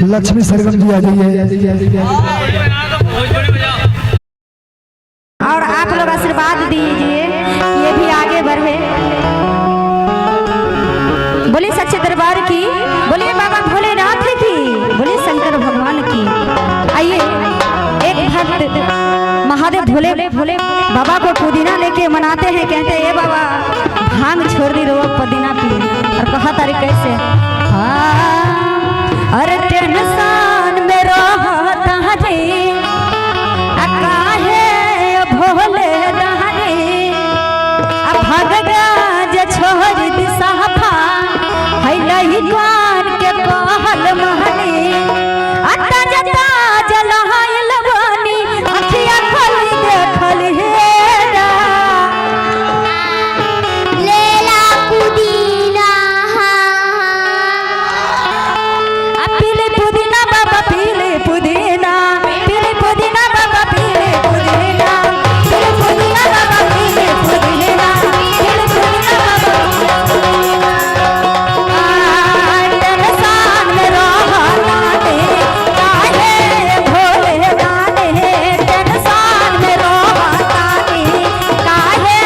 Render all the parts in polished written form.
लक्ष्मी सरगम जी आ जाइए। और आप लोग आशीर्वाद दीजिए ये भी आगे बढ़े। बोले सच्चे दरबार की, बोले बाबा भोलेनाथ की, बोले शंकर भगवान की। आइए एक भक्त महादेव भोले भोले बाबा को पुदीना लेके मनाते हैं, कहते हैं ये बाबा भांग छोड़ दी रो पुदीना पी। और कहा तारीख कैसे, अरे टेंशन में रहता रे काहे भोले दानी भगगा जे छोड़ दी साफा है लही कान के कहल महनी अता जता जलहाइल बानी अखिया खोली देखल हेरा लेला पुदीना पीले पुदीना बाबा पीले पुदीना पीले पुदीना बाबा पीले पुदीना पीले पुदीना बाबा पीले पुदीना पीले पुदीना बाबा टेंशन में रहता रे काहे भोले दानी टेंशन में रहता रे काहे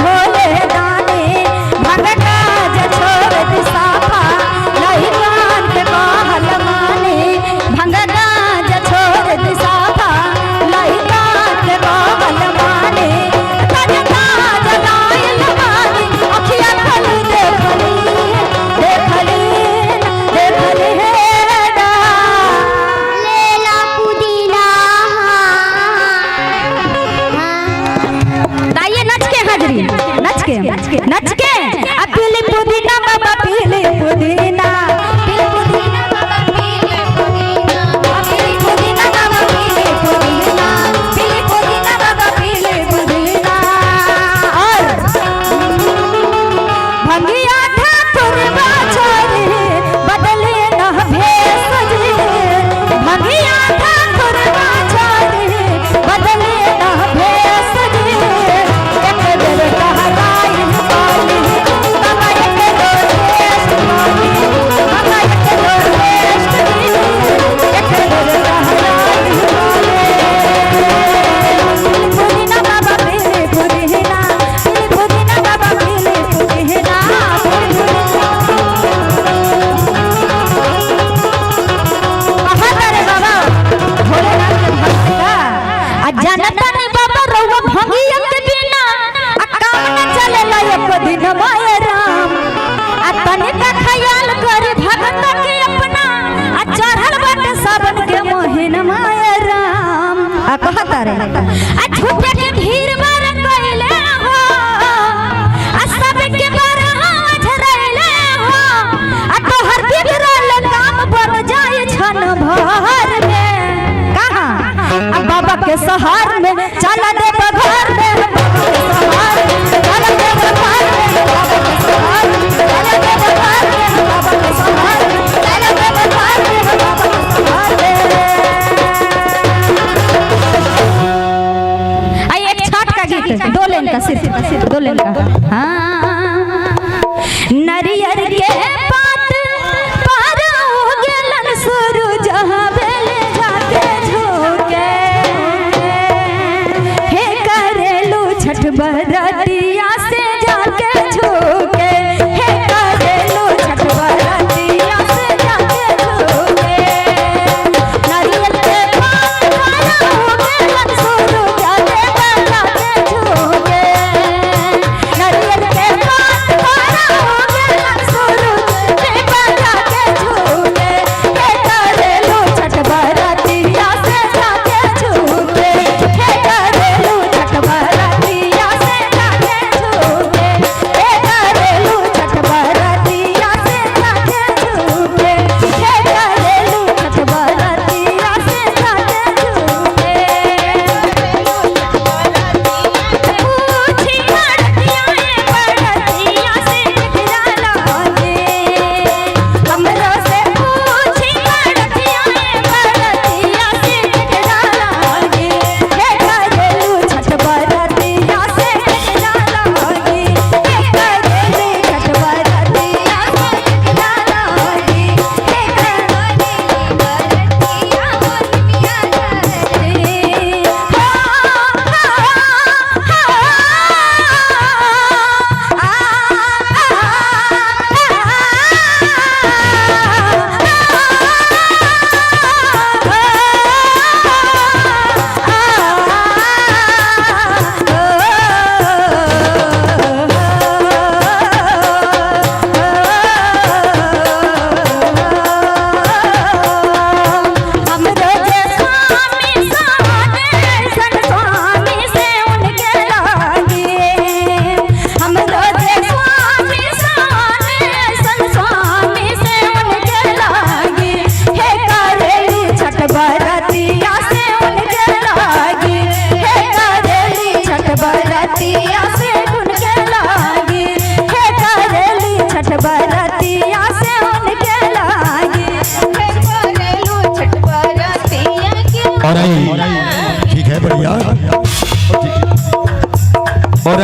भोले दानी भगगा जे छोड़ दी साफा नहीं कान के कहल माने भगगा जे छोड़ दी साफा नहीं कान के कहल माने भगगा जलाइल बानी अखिया खोली देखली देखली देखली हेडा लेला पुदीना। गाइए नच के हाजरी नच के अब पीले पुदीना बाबा पीले पुदीना पीले पुदीना बाबा पीले पुदीना पीले पुदीना बाबा पीले पुदीना पीले पुदीना बाबा पीले पुदीना। और भंगिया ठाकुरबा छोरी बदले न भेष जी भंगिया ठाकुरबा छोरी बदले न भेष जी एक बेर कहलाई बोली बाबा एक बेर भेष बोली बाबा एक बेर भेष जी एक बेर कहलाई बोली पुदीना बाबा पीले पुदीना पीले पुदीना बाबा पीले पुदीना कहा करे बाबा भोलेनाथ के भक्त का जनता ने बाबा रहुआ भंगिया के बिना काम न चलेला एक दिन माय राम तने का ख्याल करे भगत के अपना चढ़ल बाटे सावन के महीना माय राम कहा करे झूठे के भीड़ बार कइले हो सब के बार झरैले हो तोहर बिगड़ल काम बन जाए छन भर में कहां बाबा के सहार में चला दे घर में बाबा के सहार में चला दे घर में बाबा के सहार में चला दे घर में बाबा के सहार में चला दे घर में बाबा के सहार में।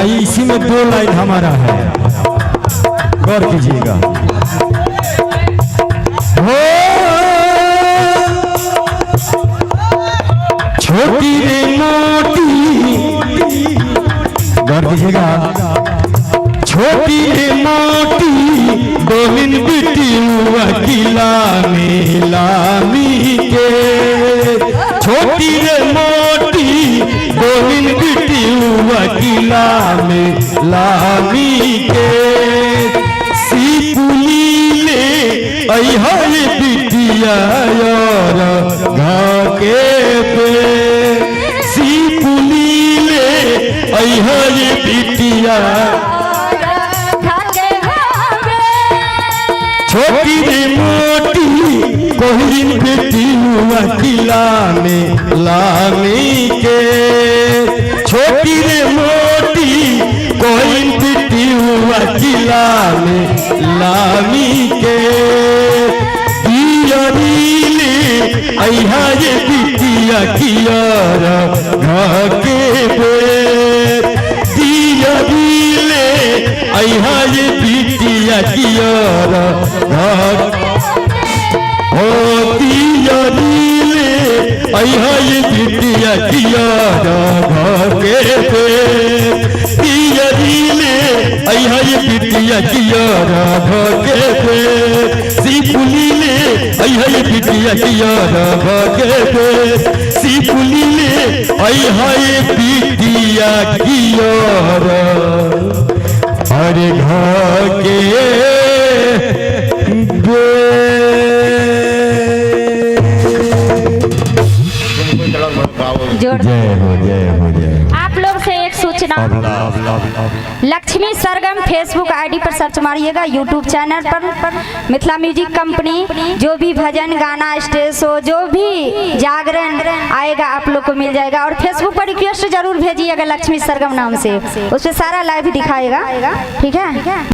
आइए इसी में 2 लाइन हमारा है, गौर कीजिएगा। हो छोटी रे मोटी, गौर कीजिएगा, छोटी रे मोटी गोविंद बिटी वकीला में लामी के, छोटी रे मोटी गोविंद बिटी वकीला में लामी के, सीपुली ले अहर बिटिया और घर के पे, सीपुली ले अहर बिटिया, छोटी रे मोटी कोहिन बेटी वकीला में लामी के, छोटी रे मोटी कोहिन बेटी वकीला में लामी के, पियरीले अइहा ये बिटिया कियर घर के बेर, दियरीले अइहा ये बिटिया कियर घर, हो दियरीले अइहा ये बिटिया कियर घर के बेर, दियरीले अइहा ये बिटिया कियर घर के बेर, सीपुलीले अइहा ये बिटिया कियर घर के बेर, सीपुलीले अइहा ये बिटिया कियर अरे घर के जय हो जय हो जय। आप लोग से एक सूचना, लक्ष्मी सरगम फेसबुक आईडी पर सर्च मारिएगा, यूट्यूब चैनल पर मिथिला म्यूजिक कंपनी, जो भी भजन गाना स्टेज शो जो भी जागरण आएगा आप लोग को मिल जाएगा। और फेसबुक पर रिक्वेस्ट जरूर भेजिएगा लक्ष्मी सरगम नाम से, उस पर सारा लाइव दिखाएगा, ठीक है।